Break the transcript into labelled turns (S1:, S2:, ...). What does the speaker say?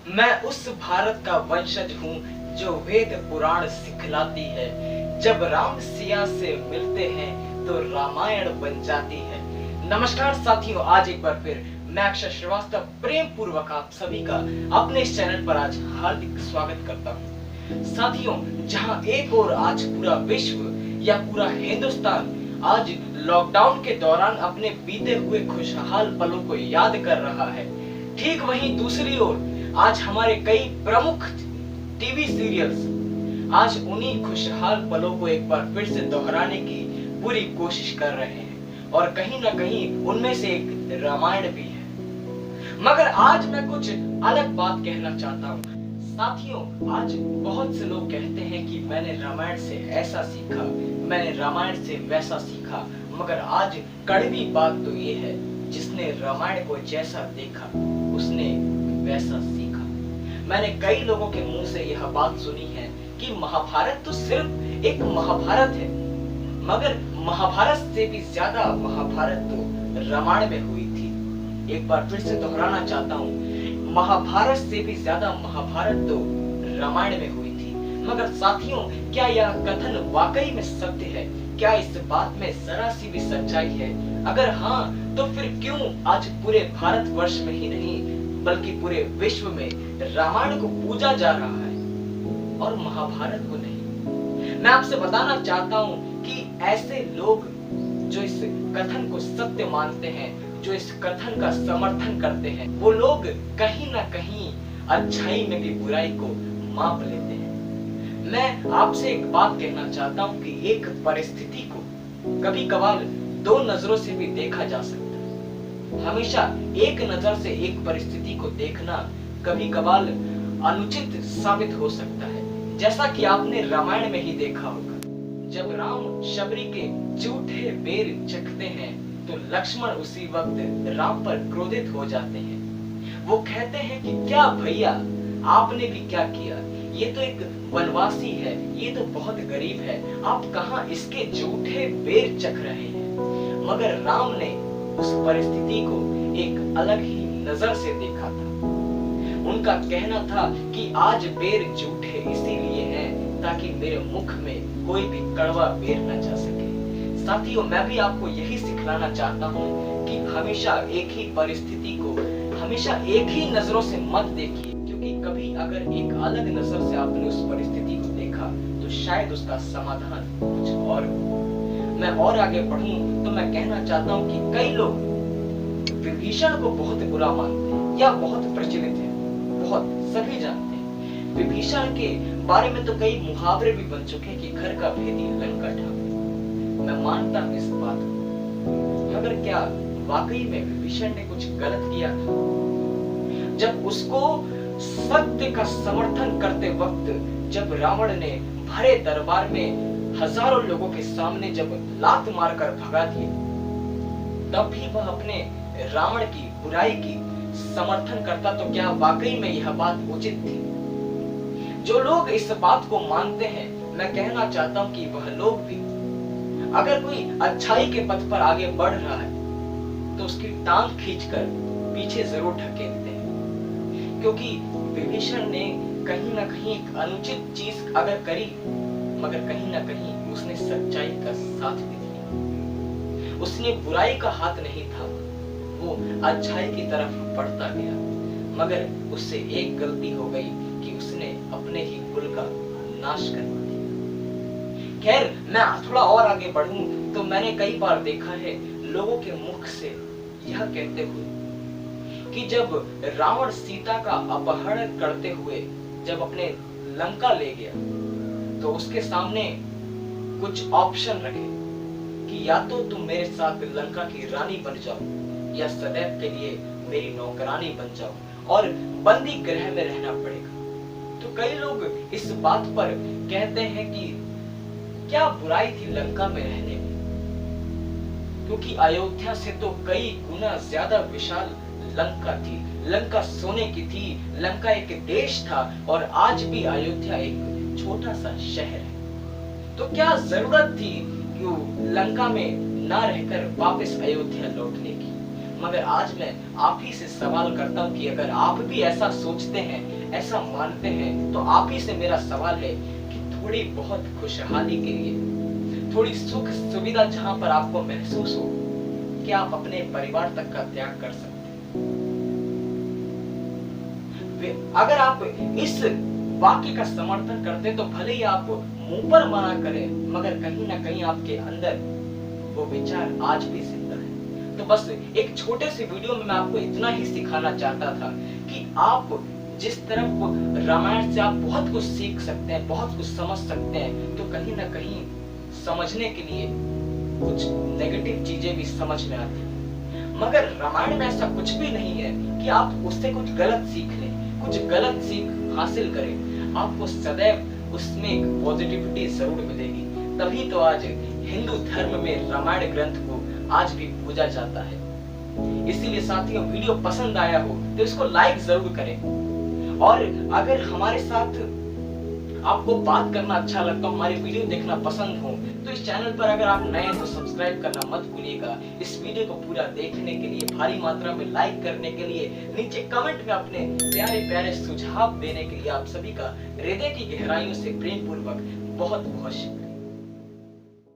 S1: मैं उस भारत का वंशज हूँ जो वेद पुराण सिखलाती है। जब राम सिया से मिलते हैं तो रामायण बन जाती है। नमस्कार साथियों, आज एक बार फिर मैं अक्षय श्रीवास्तव प्रेम पूर्वक आप सभी का अपने इस चैनल पर आज हार्दिक स्वागत करता हूँ। साथियों, जहाँ एक और आज पूरा विश्व या पूरा हिंदुस्तान आज लॉकडाउन के दौरान अपने बीते हुए खुशहाल पलों को याद कर रहा है, ठीक वहीं दूसरी ओर आज हमारे कई प्रमुख टीवी सीरियल्स आज उन्हीं खुशहाल पलों को एक बार फिर से दोहराने की पूरी कोशिश कर रहे हैं और कहीं ना कहीं उनमें से एक रामायण भी है। मगर आज मैं कुछ अलग बात कहना चाहता हूँ। साथियों, आज बहुत से लोग कहते हैं कि मैंने रामायण से ऐसा सीखा, मैंने रामायण से वैसा सीखा, मगर आज कड़वी बात तो ये है, जिसने रामायण को जैसा देखा उसने वैसा सीखा। मैंने कई लोगों के मुंह से यह बात सुनी है कि महाभारत तो सिर्फ एक महाभारत है, मगर महाभारत से भी ज्यादा महाभारत तो रामायण में हुई थी। एक बार फिर से दोहराना चाहता हूँ, महाभारत से भी ज्यादा महाभारत तो रामायण में हुई थी। मगर साथियों, क्या यह कथन वाकई में सत्य है? क्या इस बात में जरा सी भी सच्चाई है? अगर हाँ, तो फिर क्यों आज पूरे भारतवर्ष में ही नहीं बल्कि पूरे विश्व में रामायण को पूजा जा रहा है और महाभारत को नहीं? मैं आपसे बताना चाहता हूँ कि ऐसे लोग जो इस कथन को सत्य मानते हैं, जो इस कथन का समर्थन करते हैं, वो लोग कहीं ना कहीं अच्छाई में भी बुराई को माप लेते हैं। मैं आपसे एक बात कहना चाहता हूँ कि एक परिस्थिति को कभी कभार दो नजरों से भी देखा जा सकता है। हमेशा एक नजर से एक परिस्थिति को देखना कभी कभार अनुचित साबित हो सकता है, जैसा कि आपने रामायण में ही देखा होगा। जब राम शबरी के झूठे बेर चखते हैं तो लक्ष्मण उसी वक्त राम पर क्रोधित हो जाते हैं। वो कहते हैं कि क्या भैया, आपने भी क्या किया? ये तो एक वनवासी है, ये तो बहुत गरीब है, आप कहाँ इसके झूठे बेर चख रहे हैं? मगर राम ने उस परिस्थिति को एक अलग ही नजर से देखा था। उनका कहना था कि आज बेर झूठे इसीलिए हैं ताकि मेरे मुख में कोई भी कड़वा बेर न जा सके। साथियों, मैं भी आपको यही सिखलाना चाहता हूँ कि हमेशा एक ही परिस्थिति को हमेशा एक ही नजरों से मत देखिए, क्योंकि कभी अगर एक अलग नजर से आपने उस परिस्थिति को देखा तो शायद उसका समाधान कुछ और हो। मैं और आगे बढ़ूं तो मैं कहना चाहता हूँ कि कई लोग विभीषण को बहुत बुरा मानते हैं या बहुत प्रचलित है, बहुत सभी जानते हैं। विभीषण के बारे में तो कई मुहावरे भी बन चुके हैं कि घर का भेदी लंका ढांके। मैं मानता हूँ इस बात को, मगर क्या वाकई में विभीषण ने कुछ गलत किया था? जब उसको सत्य का समर्थन करते वक्त जब रावण ने भरे दरबार में हजारों लोगों के सामने जब लात मारकर भगा दिए, तब भी वह अपने रावण की बुराई की समर्थन करता, तो क्या वाकई में यह बात उचित थी? जो लोग इस बात को मानते हैं, मैं कहना चाहता हूं कि वह लोग भी अगर कोई अच्छाई के पथ पर आगे बढ़ रहा है तो उसकी टांग खींचकर पीछे जरूर ढकेलते हैं, क्योंकि विभीषण ने कहीं ना कहीं एक अनुचित चीज अगर करी, मगर कहीं ना कहीं उसने सच्चाई का साथ भी दिया। उसने बुराई का हाथ नहीं थामा, वो अच्छाई की तरफ बढ़ता गया, मगर उससे एक गलती हो गई कि उसने अपने ही कुल का नाश करवा दिया। खैर, मैं थोड़ा और आगे बढ़ूं तो मैंने कई बार देखा है लोगों के मुख से यह कहते हुए कि जब रावण सीता का अपहरण करते हुए जब अपने लंका ले गया तो उसके सामने कुछ ऑप्शन रखे कि या तो तुम मेरे साथ लंका की रानी बन जाओ या सदैव के लिए मेरी नौकरानी बन जाओ और बंदी गृह में रहना पड़ेगा। तो कई लोग इस बात पर कहते हैं कि क्या बुराई थी लंका में रहने में, क्योंकि अयोध्या से तो कई गुना ज्यादा विशाल लंका थी। लंका सोने की थी, लंका एक देश था और आज भी अयोध्या एक छोटा सा शहर है। तो क्या जरूरत थी कि लंका में ना रहकर वापस अयोध्या लौटने की? मगर आज मैं आप ही से सवाल करता हूँ कि अगर आप भी ऐसा सोचते हैं, ऐसा मानते हैं, तो आप ही से मेरा सवाल है कि थोड़ी बहुत खुशहाली के लिए, थोड़ी सुख सुविधा जहां पर आपको महसूस हो, कि आप अपने परिवार तक का त्याग कर सकते हैं। अगर आप इस वाक्य का समर्थन करते हैं तो भले ही आप मुंह पर मना करें, मगर कहीं ना कहीं आपके अंदर वो विचार आज भी जिंदा है। तो बस एक छोटे से वीडियो में मैं आपको इतना ही सिखाना चाहता था कि आप जिस तरफ रामायण से आप बहुत कुछ सीख सकते हैं, बहुत कुछ समझ सकते हैं, तो कहीं ना कहीं समझने के लिए कुछ नेगेटिव चीजें भी समझ में आती हैं। मगर रामायण में ऐसा कुछ भी नहीं है कि आप उससे कुछ गलत सीख लें, कुछ गलत सीख हासिल करें। आपको सदैव उसमें एक पॉजिटिविटी जरूर मिलेगी। तभी तो आज हिंदू धर्म में रामायण ग्रंथ को आज भी पूजा जाता है। इसीलिए साथियों, वीडियो पसंद आया हो तो इसको लाइक जरूर करें, और अगर हमारे साथ आपको बात करना अच्छा लगता हो, हमारे वीडियो देखना पसंद हो, तो इस चैनल पर अगर आप नए हैं तो सब्सक्राइब करना मत भूलिएगा। इस वीडियो को पूरा देखने के लिए, भारी मात्रा में लाइक करने के लिए, नीचे कमेंट में अपने प्यारे प्यारे सुझाव देने के लिए आप सभी का हृदय की गहराइयों से प्रेम पूर्वक बहुत बहुत शुक्रिया।